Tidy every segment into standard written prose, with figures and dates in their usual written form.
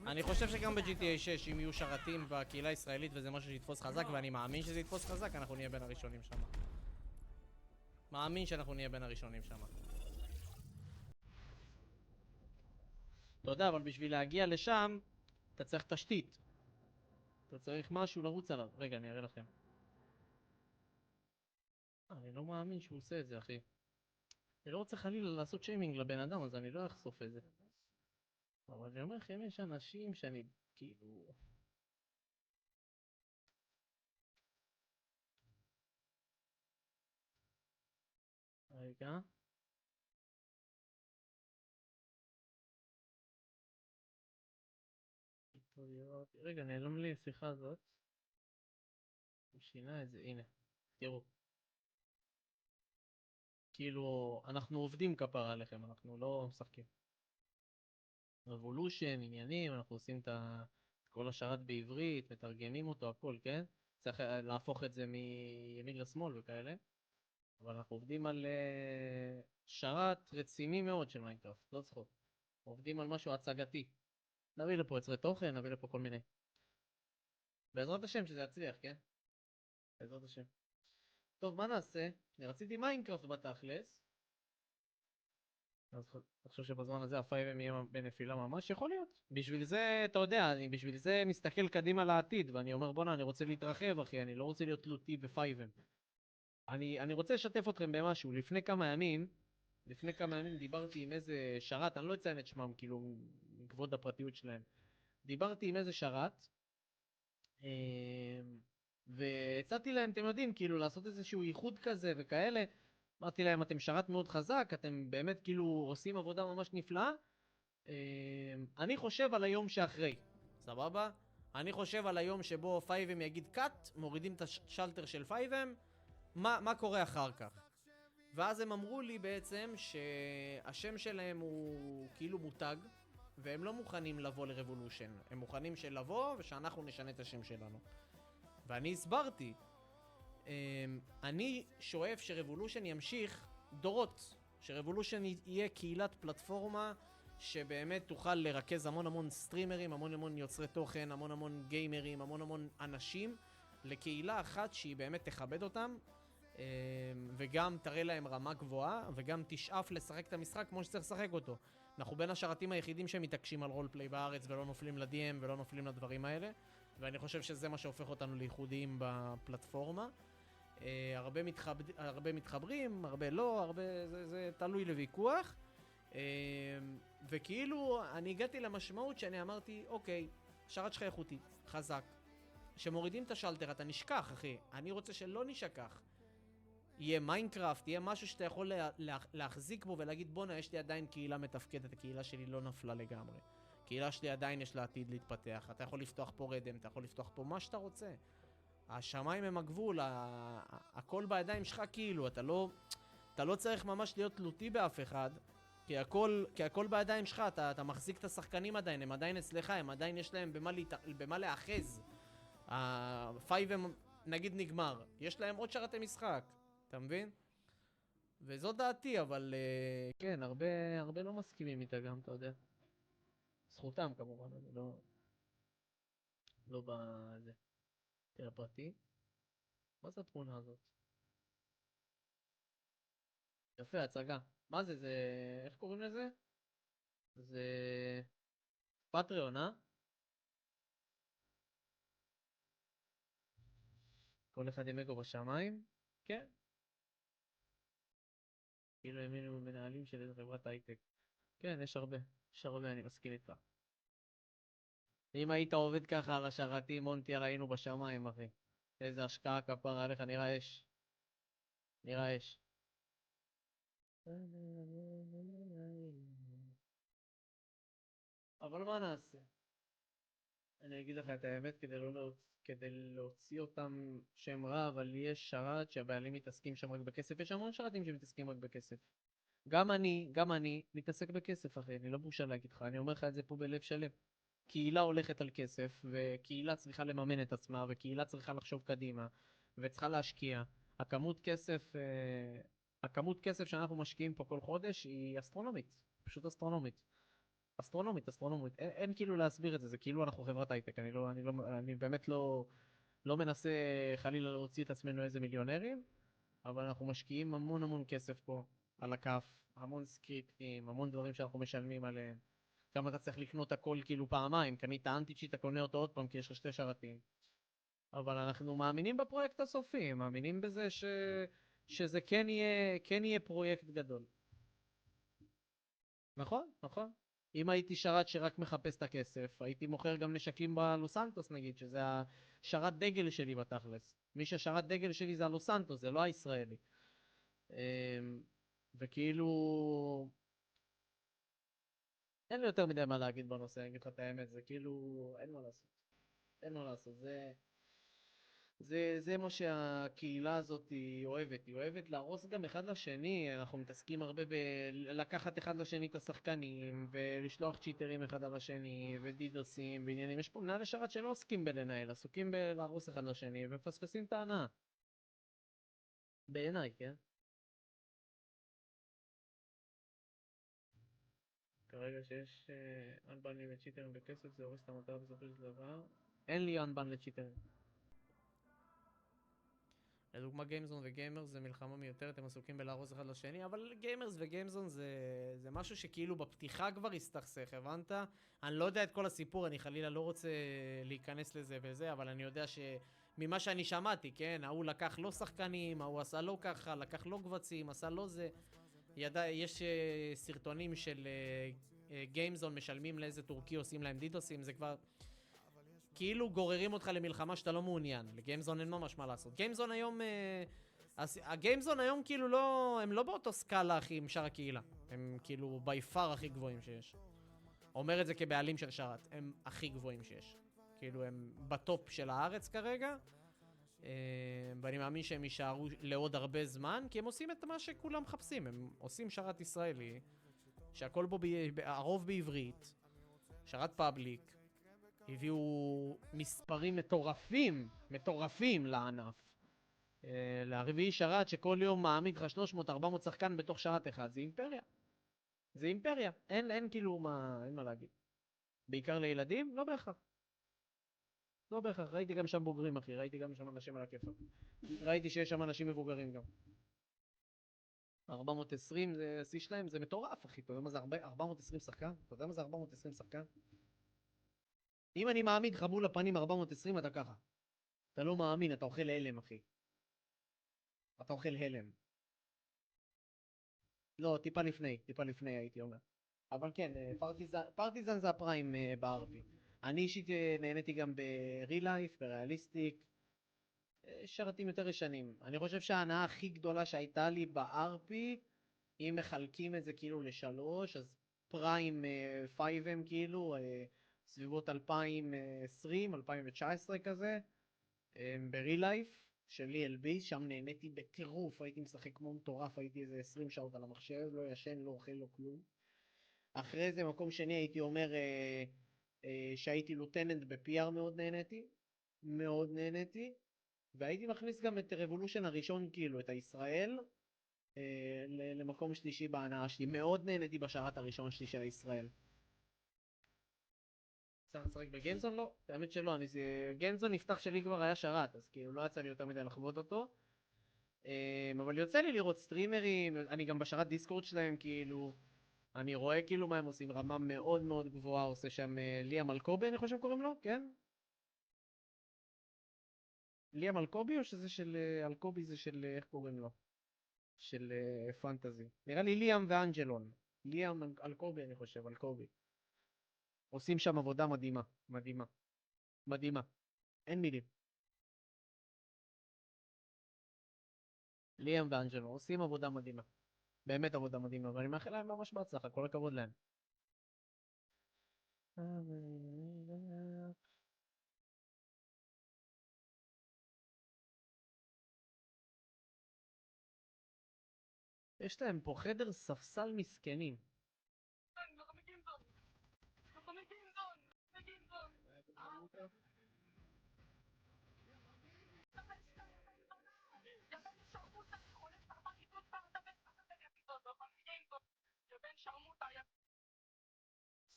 אני חושב שגם ב-GTA 6, אם יהיו שרתים בקהילה הישראלית וזה משהו שיתפוס חזק, ואני מאמין שזה יתפוס חזק, אנחנו נהיה בין הראשונים שם. מאמין שאנחנו נהיה בין הראשונים שם. אתה יודע, אבל בשביל להגיע לשם, אתה צריך תשתית. אתה צריך משהו לרוץ עליו. רגע, אני אראה לכם. אני לא מאמין שהוא עושה את זה, אחי. אני לא רוצה חלילה לעשות שיימינג לבן אדם, אז אני לא אחשוף את זה. אבל אני אומר לכם, יש אנשים שאני, כאילו... רגע. רגע, נעלם לי השיחה הזאת. הוא שינה את זה, הנה. תראו. כאילו, אנחנו עובדים כפרה עליכם, אנחנו לא משחקים. רבולושן, עניינים, אנחנו עושים את כל השרת בעברית, מתרגמים אותו, הכל, כן? צריך להפוך את זה מימין לשמאל וכאלה. אבל אנחנו עובדים על שרת רציני מאוד של מיינקראפט, לא צחוק. עובדים על משהו הצגתי. נביא לפה יוצרי תוכן, נביא לפה כל מיני. בעזרת השם שזה יצליח, כן? בעזרת השם. טוב, מה נעשה? אני רציתי מיינקראפט בתכלס. אז אני חושב שבזמן הזה ה-5M יהיה בנפילה ממש, יכול להיות. בשביל זה, אתה יודע, אני בשביל זה מסתכל קדימה לעתיד, ואני אומר, בוא'נה, אני רוצה להתרחב, אחי, אני לא רוצה להיות תלותי ב-5M. אני רוצה לשתף אתכם במשהו. לפני כמה ימים דיברתי עם איזה שרת, אני לא אציין את שמם, כאילו, מכבוד הפרטיות שלהם. דיברתי עם איזה שרת, אה, והצעתי להם, אתם יודעים, כאילו, לעשות איזשהו ייחוד כזה וכאלה. אמרתי להם, אתם שרת מאוד חזק, אתם באמת כאילו עושים עבודה ממש נפלאה. אני חושב על היום שאחרי, סבבה? אני חושב על היום שבו 5M יגיד קאט, מורידים את השלטר של 5M, מה קורה אחר כך? ואז הם אמרו לי בעצם שהשם שלהם הוא כאילו מותג, והם לא מוכנים לבוא לרבולושן, הם מוכנים שלבוא ושאנחנו נשנה את השם שלנו. ואני הסברתי, אני שואף שרבולושן ימשיך דורות, שרבולושן יהיה קהילת פלטפורמה שבאמת תוכל לרכז המון סטרימרים, המון יוצרי תוכן, המון גיימרים, המון אנשים לקהילה אחת שהיא באמת תכבד אותם, וגם תראה להם רמה גבוהה, וגם תשאף לשחק את המשחק כמו שצריך לשחק אותו. אנחנו בין השרתים היחידים שמתעקשים על רולפליי בארץ ולא נופלים ל-DM ולא נופלים לדברים האלה, ואני חושב שזה מה שהופך אותנו לייחודיים בפלטפורמה. הרבה מתחברים, הרבה לא, זה תלוי לוויכוח. וכאילו אני הגעתי למשמעות שאני אמרתי, אוקיי, שרת שלך איכותית, חזק. שמורידים את השלטר, אתה נשכח, אחי. אני רוצה שלא נשכח. יהיה מיינקראפט, יהיה משהו שאתה יכול להחזיק בו ולהגיד, בונה, יש לי עדיין קהילה מתפקדת, הקהילה שלי לא נפלה לגמרי. קהילה שלי עדיין יש לה עתיד להתפתח. אתה יכול לפתוח פה רדם, אתה יכול לפתוח פה מה שאתה רוצה. השמיים הם הגבול, הכל בידיים שלך כאילו, אתה לא צריך ממש להיות תלותי באף אחד, כי הכל בידיים שלך, אתה מחזיק את השחקנים עדיין, הם עדיין אצלך, הם עדיין יש להם במה לאחז. ה-5M נגיד נגמר, יש להם עוד שרתי משחק, אתה מבין? וזו דעתי, אבל כן, הרבה לא מסכימים איתה גם, אתה יודע. זכותם כמובן, אני לא בזה. תראה פרטי. מה זה התמונה הזאת? יפה, הצגה. מה זה, איך קוראים לזה? זה פטריון, אה? כל אחד עם אגו בשמיים? כן. כאילו הם היינו מנהלים של איזה חברת הייטק. כן, יש הרבה, אני מסכים איתך. אם היית עובד ככה על השרתים, מונטי, היינו בשמיים, אחי. איזה השקעה כפרה עליך, נראה אש. נראה אש. אבל מה נעשה? אני אגיד לך את האמת, כדי להוציא אותם שם רע, אבל יש שרת שהבעלים מתעסקים שם רק בכסף. יש המון שרתים שמתעסקים רק בכסף. גם אני מתעסק בכסף, אחי, אני לא בושה להגיד לך, אני אומר לך את זה פה בלב שלם. קהילה הולכת על כסף, וקהילה צריכה לממן את עצמה, וקהילה צריכה לחשוב קדימה, וצריכה להשקיע. הכמות כסף שאנחנו משקיעים פה כל חודש היא אסטרונומית, פשוט אסטרונומית. אסטרונומית, אסטרונומית. אין כאילו להסביר את זה, זה כאילו אנחנו חברת הייטק, אני באמת לא מנסה חלילה להוציא את עצמנו איזה מיליונרים, אבל אנחנו משקיעים המון המון כסף פה על הכף, המון סקריפטים, המון דברים שאנחנו משלמים עליהם. גם אתה צריך לקנות הכל כאילו פעמיים, קנית אנטי-צ'יט, אתה קונה אותו עוד פעם כי יש לך שתי שרתים. אבל אנחנו מאמינים בפרויקט הסופי, מאמינים בזה שזה כן יהיה פרויקט גדול. נכון, נכון. אם הייתי שרת שרק מחפש את הכסף, הייתי מוכר גם נשקים בלוס סנטוס נגיד, שזה השרת דגל שלי בתכלס. מי ששרת דגל שלי זה הלוס סנטוס, זה לא הישראלי. אמ, וכאילו, אין לי יותר מדי מה להגיד בנושא, אני אגיד לך את האמת, זה כאילו, אין מה לעשות. אין מה לעשות, זה מה שהקהילה הזאת היא אוהבת להרוס גם אחד לשני, אנחנו מתעסקים הרבה בלקחת אחד לשני את השחקנים, ולשלוח צ'יטרים אחד על השני, ודידוסים, ועניינים, יש פה מנהלי שרת שלא עוסקים בלנהל, עסוקים בלהרוס אחד לשני, ומפספסים את ההנאה. בעיניי, כן? כרגע שיש אנבנים לצ'יטרים בכסף, זה הורס את המטרה בסופו של דבר. אין לי אנבן לצ'יטרים. לדוגמה גיימזון וגיימרס זה מלחמה מיותרת, הם עסוקים בלהרוס אחד לשני, אבל גיימרס וגיימזון זה משהו שכאילו בפתיחה כבר הסתכסך, הבנת? אני לא יודע את כל הסיפור, אני חלילה לא רוצה להיכנס לזה וזה, אבל אני יודע ממה שאני שמעתי, כן? ההוא לקח לא שחקנים, ההוא עשה לא ככה, לקח לא קבצים, עשה לא זה. יש סרטונים של גיימזון משלמים לאיזה טורקי, עושים להם דידוסים, זה כבר כאילו גוררים אותך למלחמה שאתה לא מעוניין. לגיימזון אין ממש מה לעשות. גיימזון היום, הגיימזון היום כאילו לא, הם לא באותו סקאלה אחי עם שאר הקהילה. הם כאילו ביפר הכי גבוהים שיש. אומר את זה כבעלים של שרת, הם הכי גבוהים שיש. כאילו הם בטופ של הארץ כרגע, ואני מאמין שהם יישארו לעוד הרבה זמן, כי הם עושים את מה שכולם מחפשים. הם עושים שרת ישראלי, שהכל בו, הרוב בעברית, שרת פאבליק, הביאו מספרים מטורפים לענף. לרביעי שרת שכל יום מעמיד לך 300-400 שחקן בתוך שרת אחד, זה אימפריה. זה אימפריה, אין כאילו אין מה להגיד. בעיקר לילדים? לא בהכרח. לא בהכרח, ראיתי גם שם בוגרים אחי, ראיתי גם שם אנשים על הכיפה. ראיתי שיש שם אנשים מבוגרים גם. 420 זה השיא שלהם, זה מטורף אחי, אתה יודע מה זה 420 שחקן? אתה יודע מה זה 420 שחקן? אם אני מעמיד לך מול הפנים 420 אתה ככה. אתה לא מאמין, אתה אוכל הלם אחי. אתה אוכל הלם. לא, טיפה לפני הייתי אומר. אבל כן, פרטיזן זה הפריים בארפי. אני אישית נהניתי גם ברילייף, בריאליסטיק, שרתים יותר ישנים. אני חושב שההנאה הכי גדולה שהייתה לי בארפי, אם מחלקים את זה כאילו לשלוש, אז פריים 5M כאילו, סביבות 2020, 2019 כזה, ברילייף. של ELB, שם נהניתי בטירוף, הייתי משחק כמו מטורף, הייתי איזה 20 שעות על המחשב, לא ישן, לא אוכל, לא כלום. אחרי זה מקום שני הייתי אומר שהייתי לוטננט ב-PR מאוד נהניתי, והייתי מכניס גם את רבולושן הראשון כאילו, את הישראל, למקום שלישי בהנאה שלי, מאוד נהניתי בשרת הראשון שלי של הישראל. צריך לשחק בגיימזון? לא, האמת שלא, גיימזון נפתח שלי כבר היה שרת, אז כאילו לא יצא לי יותר מדי לחוות אותו. אבל יוצא לי לראות סטרימרים, אני גם בשרת דיסקורד שלהם כאילו, אני רואה כאילו מה הם עושים, רמה מאוד מאוד גבוהה, עושה שם ליאם אלקובי אני חושב קוראים לו, כן? ליאם אלקובי או שזה של אלקובי זה של איך קוראים לו? של פנטזי. נראה לי ליאם ואנג'לון. ליאם אלקובי אני חושב, אלקובי. עושים שם עבודה מדהימה, מדהימה, מדהימה. אין מילים. ליאם ואנג'לון עושים עבודה מדהימה. באמת עבודה מדהימה, ואני מאחל להם ממש בהצלחה, כל הכבוד להם. יש להם פה חדר ספסל מסכנים.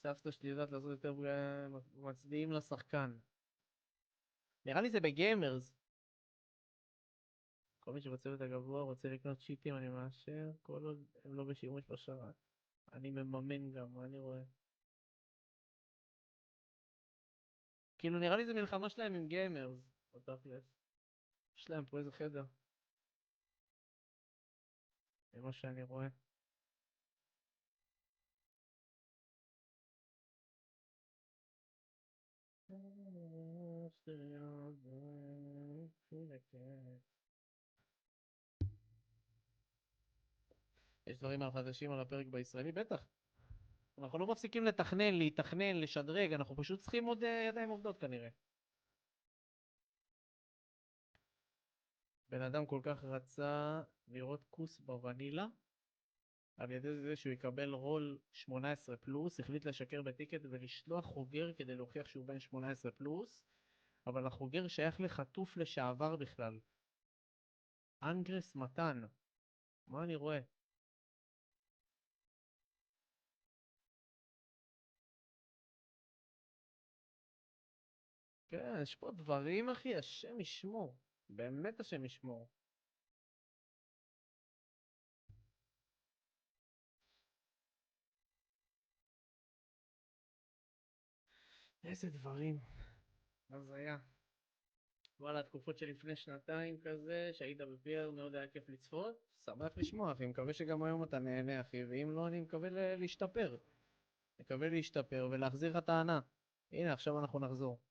סבתא שלי יודעת לעשות יותר מצביעים לשחקן. נראה לי זה בגיימרס. כל מי שבצוות הגבוה רוצה לקנות צ'יפים, אני מאשר, כל עוד הם לא בשימוש בשרת. אני מממן גם, מה אני רואה? כאילו נראה לי זה מלחמה שלהם עם גיימרס. בתכלס. יש להם פה איזה חדר. זה מה שאני רואה. יש דברים חדשים על הפרק בישראלי? בטח. אנחנו לא מפסיקים לתכנן, להתכנן, לשדרג, אנחנו פשוט צריכים עוד ידיים עובדות כנראה. בן אדם כל כך רצה לראות כוס בוונילה, על ידי זה שהוא יקבל רול 18 פלוס, החליט לשקר בטיקט ולשלוח חוגר כדי להוכיח שהוא בן 18 פלוס, אבל החוגר שייך לחטוף לשעבר בכלל. אנגרס מתן. מה אני רואה? כן, יש פה דברים, אחי, השם ישמור. באמת השם ישמור. איזה דברים. הזיה. וואלה, תקופות שלפני שנתיים כזה, שהיית בפיר, מאוד היה כיף לצפות. שמח לשמוע, אחי, מקווה שגם היום אתה נהנה, אחי, ואם לא, אני מקווה להשתפר. מקווה להשתפר ולהחזיר לך טענה. הנה, עכשיו אנחנו נחזור.